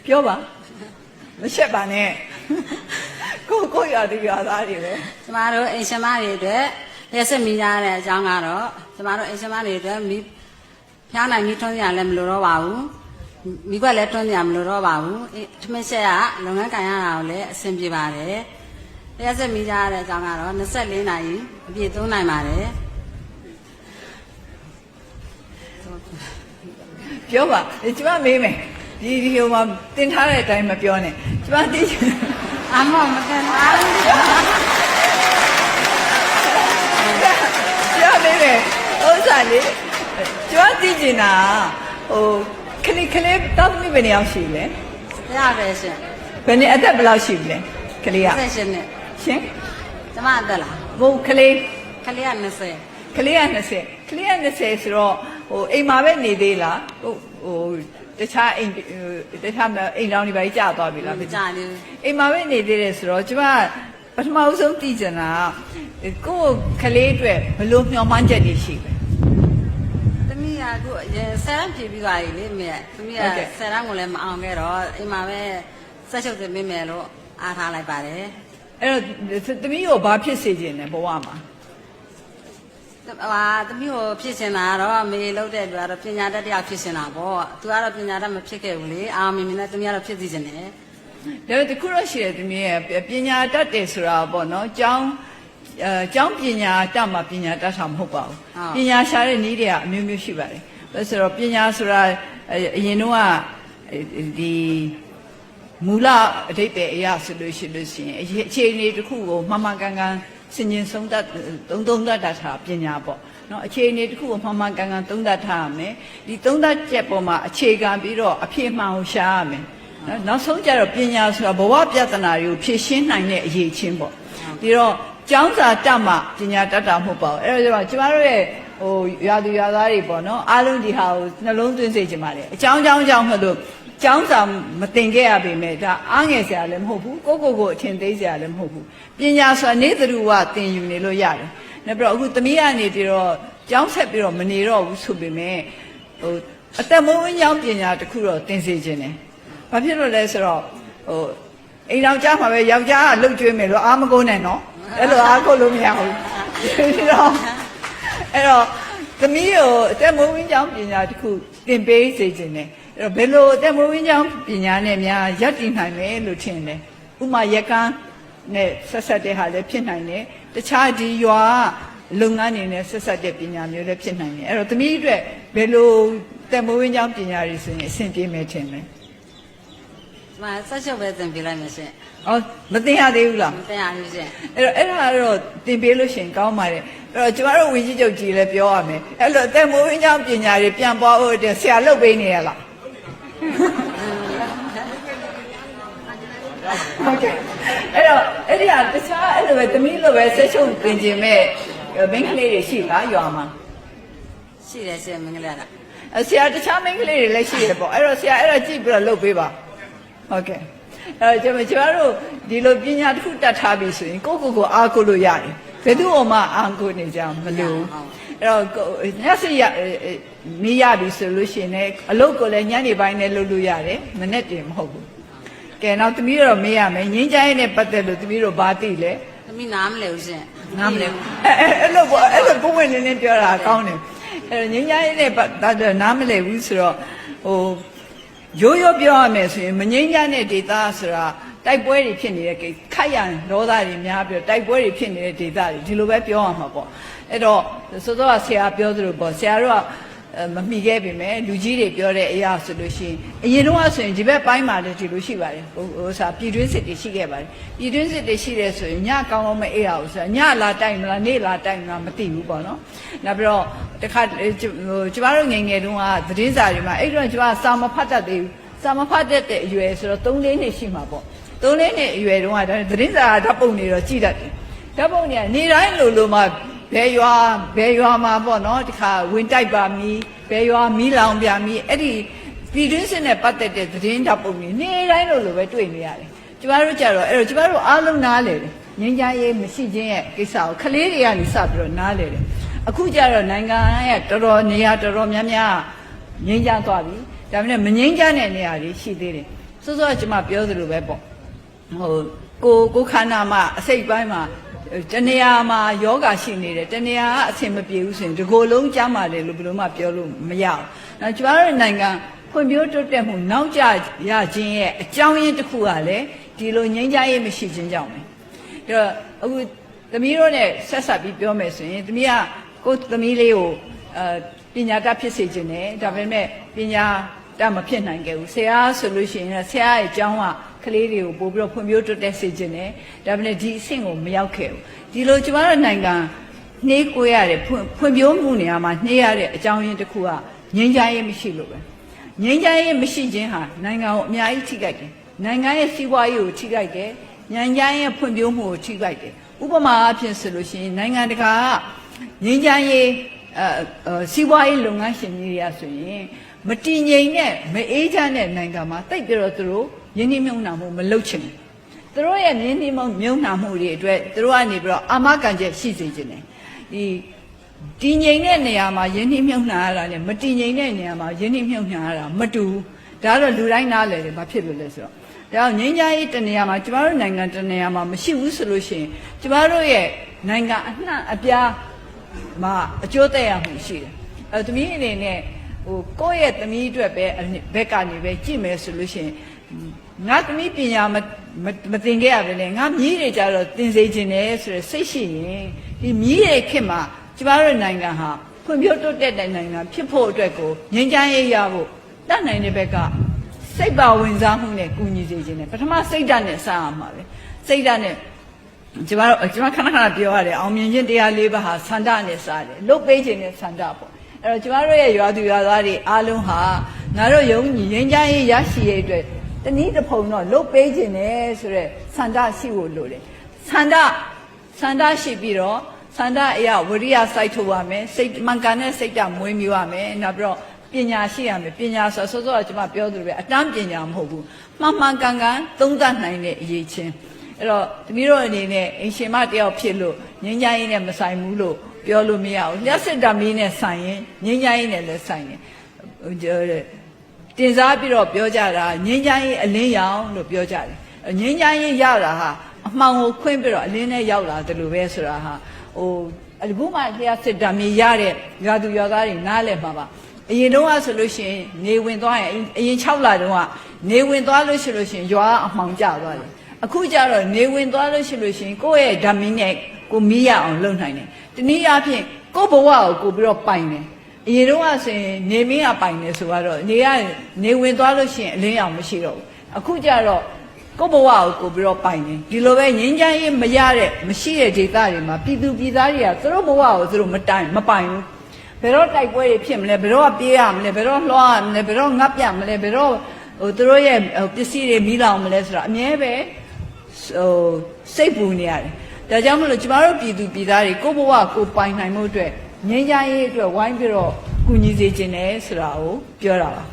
ပြောပါမရှက်ပါနဲ့ကိုရတဲ့ရွာသားတွေပဲကျမတို့အိမ်ရှင်မတွေအတွက်ရက်စက်မိကြတဲ့အကြောင်းကတော့ကျမတို့အိမ်ရှင်မတွေအတွက်ဖျားနိုင်မိထွန်းစရာလည်းမလိုတော့ပါဘူးမိကွက်လည်းထွန်းစရာမလိုတော့ပါဘူးထမင်းရှက်ကလုပ်ငန်းကိုင်ရတာကိုလည်းအဆင်ပြေပါတယ်ရက်စက်မိကြတဲ့အကြောင်းကတော့24နာရီအပြည့်3နိုင်ပါတယ်ပြောပါကျမမေးမယ်ဒီဟိုမှာတင်ထားတဲ့အတိုင်းမပြောနဲ့ကျမသိချင်အမမတင်ပါဘူးကျမမေးမယ်ဥစ္စာလေးကျမသိချင်တာဟိုခလေးတောက်မိဘယ်နှစ်ယောက်ရှိလဲရပဲရှင်ဘယ်နှစ်အသက်ဘယ်လောက်ရှိလဲခလေးက18နှစ်ရှင်ကျမအသက်လားဘုံခလေးက20ကလေးက20ဆိုတော့ဟိုအိမ်မှာပဲနေသေးလားဟိုတခြားအိမ်လောင်တွေပါကြာသွားပြီလားမကြာဘူးအိမ်မှာပဲနေသေးတယ်ဆိုတော့ကျမပထမဆုံးသိချင်တာကိုယ်ကလေးအတွက်ဘယ်လိုမျှော်မှန်းချက်တွေရှိလဲသမီးကအခုဆယ်တန်းဖြည့်ပြီးသွားပြီလေမိရသမီးကဆယ်တန်းကိုလည်းမအောင်ခဲ့တော့အိမ်မှာပဲဆက်ချုပ်တင်ပေးမယ်လို့အားထားလိုက်ပါတယ်အဲ့တော့သမီးကိုဘာဖြစ်စေချင်လဲဘဝမှာသမီးကိုဖြစ်ချင်တာကတော့မေလုပ်တဲ့လူကတော့ပညာတတ်တရားဖြစ်ချင်တာပေါ့သူကတော့ပညာတတ်မဖြစ်ခဲ့ဘူးလေအာမင်းနဲ့သမီးကတော့ဖြစ်စီချင်တယ်ဒါပေမဲ့တခုတော့ရှိတယ်သမီးရဲ့ပညာတတ်တယ်ဆိုတာပေါ့နော်ကျောင်းပညာတတ်မှပညာတတ်တာမဟုတ်ပါဘူးပညာရှာတဲ့နည်းတွေကအမျိုးမျိုးရှိပါတယ်ဒါဆိုတော့ပညာဆိုတာအရင်တော့ဒီမူလအဓိပ္ပာယ်အရာဆိုလို့ရှိရင်အခြေအနေတစ်ခုကိုမှန်မှန်ကန်ကန်စင်ရင်ဆုံးတတ်သုံးတတ်တာပညာပေါ့နော်အခြေအနေတစ်ခုကိုမှန်မှန်ကန်ကန်သုံးတတ်ထားရမယ်ဒီသုံးတတ်ချက်ပေါ်မှာအခြေခံပြီးတော့အဖြစ်မှန်ကိုရှာရမယ်နောက်ဆုံးကျတော့ပညာဆိုတာဘဝပြဿနာတွေကိုဖြေရှင်းနိုင်တဲ့အရေးချင်းပေါ့ဒီတော့ကျောင်းစာတတ်မှပညာတတ်တာမဟုတ်ပါဘူးအဲ့တော့ကျမတို့ရဲ့ဟိုရွာသူရွာသားတွေပေါ့နော်အားလုံးဒီဟာကိုနှလုံးသွင်းစေချင်ပါတယ်အကြောင်းမလို့ကျောင်းစာမသင်ခဲ့ရပေမဲ့ဒါအားငယ်စရာလည်းမဟုတ်ဘူးကိုအထင်သေးစရာလည်းမဟုတ်ဘူးပညာဆိုတာနေသူဝသင်ယူနေလို့ရတယ်နောက်ပြီးတော့အခုသမီးကနေပြီးတော့ကျောင်းဆက်ပြီးတော့မနေတော့ဘူးဆိုပေမဲ့ဟိုအသက်မွေးဝမ်းကြောင်းပညာတစ်ခုတော့သင်စေခြင်းတယ်ဘာဖြစ်လို့လဲဆိုတော့ဟိုအိမ်တော်ကြားမှာပဲယောက်ျားကလှုပ်ကျွေးမယ်လို့အားမကုန်နဲ့နော်အဲ့လိုအားကိုလို့မရဘူးဒီတော့အဲ့တော့သမီးကိုအသက်မွေးဝမ်းကြောင်းပညာတစ်ခုသင်ပေးစေခြင်းတယ်ဘယ်လိုအသက်မွေးဝမ်းကြောင်းပညာနဲ့များရပ်တည်နိုင်မယ်လို့ထင်တယ်ဥမာရကန်းနဲ့ဆက်ဆက်တဲ့ဟာလည်းဖြစ်နိုင်တယ်တခြားဒီရွာလုပ်ငန်းတွေနဲ့ဆက်ဆက်တဲ့ပညာမျိုးလည်းဖြစ်နိုင်တယ်အဲ့တော့သမီးအတွက်ဘယ်လိုအသက်မွေးဝမ်းကြောင်းပညာတွေဆိုရင်အဆင်ပြေမယ်ထင်တယ်ဆက်ချုပ်ပဲသင်ပေးလိုက်မယ်ရှင်အော်မသင်ရသေးဘူးလားမသင်ရဘူးရှင်အဲ့ဒါတော့သင်ပေးလို့ရှင်ကောင်းပါတယ်အဲ့တော့ကျမတို့ဝီကြီးချုပ်ကြီးလည်းပြောရမယ်အဲ့လိုအသက်မွေးဝမ်းကြောင်းပညာတွေပြန်ပွားဖို့အတွက်ဆရာလုပ်ပေးနေရလားဟုတ်ကဲ့အဲ့တော့အဲ့ဒီဟာတခြားအဲ့လိုပဲသမီးလိုပဲဆက်ချုပ်သင်ခြင်းမဲ့မိန်းကလေးတွေရှိလားရွာမှာရှိတယ်ရှင်မိန်းကလေးကဆရာတခြားမိန်းကလေးတွေလည်းရှိရပေါ့အဲ့တော့ဆရာအဲ့တော့ကြည့်ပြီးတော့လုပ်ပေးပါဟုတ်ကဲ့အဲ့တော့ကျမတို့ဒီလိုပညာတစ်ခုတတ်ထားပြီဆိုရင်ကိုအားကိုလို့ရတယ်ဘယ်သူမှအားကိုနေကြမလို့အဲ့တော့ညစီနေရပြီဆိုလို့ရှိရင်အလုပ်ကိုလည်းညနေပိုင်းနဲ့လုပ်လို့ရတယ်မနေ့တည်းမဟုတ်ဘူးကဲနောက်သမီးတို့မေးရမယ်ငင်းချိုင်းနဲ့ပတ်သက်လို့သမီးတို့ဘာသိလဲသမီးနားမလဲဘူးရှင်နားမလဲဘူးအဲ့လိုပုံဝင်နေပြောတာကောင်းတယ်အဲ့ငင်းချိုင်းနဲ့ပတ်သက်နားမလဲဘူးဆိုတော့ဟိုရိုးပြောရမယ်ဆိုရင်မငင်းချိုင်းတဲ့ဒေသဆိုတာတိုက်ပွဲတွေဖြစ်နေတဲ့ခိုက်ရန်ဒေါသတွေများပြီးတိုက်ပွဲတွေဖြစ်နေတဲ့ဒေသတွေဒီလိုပဲပြောရမှာပေါ့အဲ့တော့စောစောကဆရာပြောသလိုပေါ့ဆရာတို့ကမမိခဲ့ပြီမဲ့လူကြီးတွေပြောတဲ့အရာဆိုလို့ရှိရင်အရင်တော့ဆိုရင်ဒီဘက်ပိုင်းမှာလည်းဒီလိုရှိပါတယ်ဟိုစားပြည်တွင်းစစ်တွေရှိခဲ့ပါတယ်ပြည်တွင်းစစ်တွေရှိတယ်ဆိုရင်ညကောင်းမအေးအောင်ဆိုညလာတိုက်မလားနေ့လာတိုက်မလားမသိဘူးပေါ့နော်နောက်ပြီးတော့တခါကျမတို့ငယ်ငယ်တုန်းကသတင်းစာတွေမှာအဲ့တော့ကျမစာမဖတ်တတ်သေးဘူးစာမဖတ်တတ်တဲ့အရွယ်ဆိုတော့3-4နှစ်ရှိမှာပေါ့3-4နှစ်အရွယ်တုန်းကသတင်းစာဓာတ်ပုံတွေတော့ကြည့်တတ်တယ်ဓာတ်ပုံတွေကနေတိုင်းလိုမှဘယ်ရွာမှာပေါ့နော်ဒီခါဝင်တိုက်ပါမီဘယ်ရွာမီးလောင်ပြမီအဲ့ဒီပြည်တွင်းစစ်နဲ့ပတ်သက်တဲ့သတင်းဓာတ်ပုံတွေနေတိုင်းလိုပဲတွေ့နေရတယ်ကျမတို့ကြတော့အဲ့တော့ကျမတို့အားလုံးနားလေတယ်ငင်းကြရေးမရှိခြင်းရဲ့ကိစ္စကိုခလေးတွေကနေစပြီးတော့နားလေတယ်အခုကြတော့နိုင်ငံရဲ့တော်တော်နေရာတော်တော်များများငင်းကြသွားပြီ ဒါပေမဲ့မငြိမ်းချမ်းတဲ့နေရာတွေရှိသေးတယ်စောစောကကျွန်မပြောသလိုပဲပေါ့ဟိုကိုခန္ဓာမှာအစိတ်ပိုင်းမှာတနေရာမှာယောဂရှိနေတယ်တနေရာကအဆင်မပြေဘူးဆိုရင်ဒီကိုယ်လုံးကျမ်းပါတယ်လို့ဘယ်လိုမှပြောလို့မရဘူး။နောက်ကျွန်တော်တို့နိုင်ငံဖွံ့ဖြိုးတိုးတက်မှုနောက်ကျရခြင်းရဲ့အကြောင်းရင်းတစ်ခုကလည်းဒီလိုငြိမ်းချမ်းရေးမရှိခြင်းကြောင့်ပဲ။ဒါတော့အခုသမီးတို့နဲ့ဆက်ဆက်ပြီးပြောမယ်ဆိုရင်သမီးကကိုယ်သမီးလေးကိုပညာတတ်ဖြစ်စေခြင်းနဲ့ဒါပေမဲ့ပညာတတ်မဖြစ်နိုင်ခဲ့ဘူး။ဆရာဆိုလို့ရှိရင်ဆရာရဲ့အကြောင်းကကလေးတွေကိုပို့ပြီးတော့ဖွံ့ဖြိုးတိုးတက်စေခြင်းနဲ့ဒါပေမဲ့ဒီအဆင့်ကိုမရောက်ခဲ့ဘူးဒီလိုကျမတို့နိုင်ငံနှေးကွေးရတဲ့ဖွံ့ဖြိုးမှုနေရာမှာနှေးရတဲ့အကြောင်းရင်းတစ်ခုကငြိမ်းချမ်းရေးမရှိလို့ပဲငြိမ်းချမ်းရေးမရှိခြင်းဟာနိုင်ငံကိုအများကြီးထိခိုက်တယ်နိုင်ငံရဲ့စီးပွားရေးကိုထိခိုက်တယ်ငြိမ်းချမ်းရေးဖွံ့ဖြိုးမှုကိုထိခိုက်တယ်ဥပမာအဖြစ်ဆိုလို့ရှိရင်နိုင်ငံတကာကငြိမ်းချမ်းရေးစီးပွားရေးလုပ်ငန်းရှင်ကြီးတွေကဆိုရင်မတည်ငြိမ်တဲ့မအေးချမ်းတဲ့နိုင်ငံမှာတိတ်ပြီးတော့သူတို့ယင်းနှိမ့်မြုံနာမှုမလုပ်ချင်ဘူးသူတို့ရဲ့ယင်းနှိမ့်မြုံနာမှုတွေအတွက်သူတို့ကနေပြီးတော့အာမခံချက်ရှိစေခြင်းတယ်ဒီတည်ငြိမ်တဲ့နေရာမှာယင်းနှိမ့်မြုံနာရတာနဲ့မတည်ငြိမ်တဲ့နေရာမှာယင်းနှိမ့်မြုံနာရတာမတူဘူးဒါတော့လူတိုင်းနားလည်တယ်ဘာဖြစ်လို့လဲဆိုတော့ဒါငြိမ်းချမ်းရေးတနေရာမှာကျမတို့နိုင်ငံတနေရာမှာမရှိဘူးဆိုလို့ရှိရင်ကျမတို့ရဲ့နိုင်ငံအနှံ့အပြားမှာအကျိုးသက်ရောက်မှုရှိတယ်သမီးအနေနဲ့ဟိုကိုယ့်ရဲ့သမီးအတွက်ပဲဘက်ကနေပဲကြည့်မယ်ဆိုလို့ရှိရင်ငါသမီးပညာမသင်ခဲ့ရပဲလေငါမြည်တွေကြတော့သင်စေခြင်းနဲ့ဆိုရယ်စိတ်ရှိရင်ဒီမြည်တွေခေတ်မှာကျမတို့နိုင်ငံဟာဖွံ့ဖြိုးတိုးတက်တဲ့နိုင်ငံဖြစ်ဖို့အတွက်ကိုငြိမ်းချမ်းရေးရဖို့တတ်နိုင်တဲ့ဘက်ကစိတ်ပါဝင်စားမှုနဲ့ကူညီစေခြင်းနဲ့ပထမစိတ်ဓာတ်နဲ့စရမှာပဲစိတ်ဓာတ်နဲ့ကျမခဏခဏပြောရတယ်အောင်မြင်ခြင်းတရား၄ပါးဟာဆန္ဒနဲ့စားတယ်လုတ်ပေးခြင်းနဲ့ဆန္ဒပေါ့အဲ့တော့ကျမတို့ရဲ့ရွာသူရွာသားတွေအားလုံးဟာငါတို့ယုံကြည်ငြိမ်းချမ်းရေးရရှိရတဲ့တနည်းတစ်ဖုံတော့လုတ်ပေးခြင်းနဲ့ဆိုရက်ဆန္ဒရှိဖို့လိုတယ်ဆန္ဒရှိပြီးတော့ဆန္ဒအရာဝိရိယစိုက်ထုတ်ရမယ်စိတ်မှန်ကန်တဲ့စိတ်ဓာတ်မွေးမြူရမယ်နောက်ပြီးတော့ပညာရှိရမယ်ပညာဆိုစောစောကကျွန်မပြောသလိုပဲအတန်းပညာမဟုတ်ဘူးမှန်ကန်သုံးသပ်နိုင်တဲ့အရေးချင်းအဲ့တော့သမီးတို့အနေနဲ့အင်ရှင်မတယောက်ဖြစ်လို့ငြိမ်းချမ်းရေးနဲ့မဆိုင်ဘူးလို့ပြောလို့မရဘူးလျှက်စစ်ဓာတ်မီးနဲ့ဆိုင်ရင်ငြိမ်းချမ်းရေးနဲ့လည်းဆိုင်တယ်တင်စားပြီးတော့ပြောကြတာငြိမ်းချမ်းရေးအလင်းရောင်လို့ပြောကြတယ်ငြိမ်းချမ်းရေးရတာဟာအမှောင်ကိုခွင်းပြီးတော့အလင်းနဲ့ရောက်လာတယ်လို့ပဲဆိုတာဟာဟိုအခုမှလျှက်စစ်ဓာတ်မီးရတဲ့ရွာသူရွာသားတွေနားလည်မှာပါအရင်တော့ဆိုလို့ရှိရင်နေဝင်သွားရင်အရင်6လတုန်းကနေဝင်သွားလို့ရှိလို့ရှိရင်ရွာအမှောင်ကျသွားတယ်အခုကျတော့နေဝင်သွားလို့ရှိလို့ရှိရင်ကိုယ့်ရဲ့ဓာတ်မီးနဲ့ကိုမီးရအောင်လုပ်နိုင်တယ်တနည်းအားဖြင့်ကိုယ့်ဘဝကိုပြီးတော့ပိုင်တယ်အရင်တော့ဆိုရင်နေမင်းကပိုင်တယ်ဆိုတော့နေဝင်သွားလို့ရှိရင်အလင်းရောင်မရှိတော့ဘူးအခုကျတော့ကိုယ့်ဘဝကိုပြီးတော့ပိုင်တယ်ဒီလိုပဲငြိမ်းချမ်းရေးမရတဲ့မရှိတဲ့ဒေသတွေမှာပြည်သူပြည်သားတွေကသူတို့ဘဝကိုသူတို့မပိုင်ဘူးဘယ်တော့တိုက်ပွဲတွေဖြစ်မလဲဘယ်တော့ပြေးရမလဲဘယ်တော့လွှားရမလဲဘယ်တော့ငတ်ပြမလဲဘယ်တော့သူတို့ရဲ့ပစ္စည်းတွေမီးလောင်မလဲဆိုတာအမြဲပဲစိတ်ပူနေရတယ်ဒါကြောင့်မလို့ကျမတို့ပြည်သူပြည်သားတွေကိုယ့်ဘဝကိုပိုင်နိုင်မှုအတွက်ငြိမ်းချမ်းရေးအတွက်ဝိုင်းပြီးတော့ကူညီစေခြင်းနဲ့ဆိုတာကိုပြောတာပါ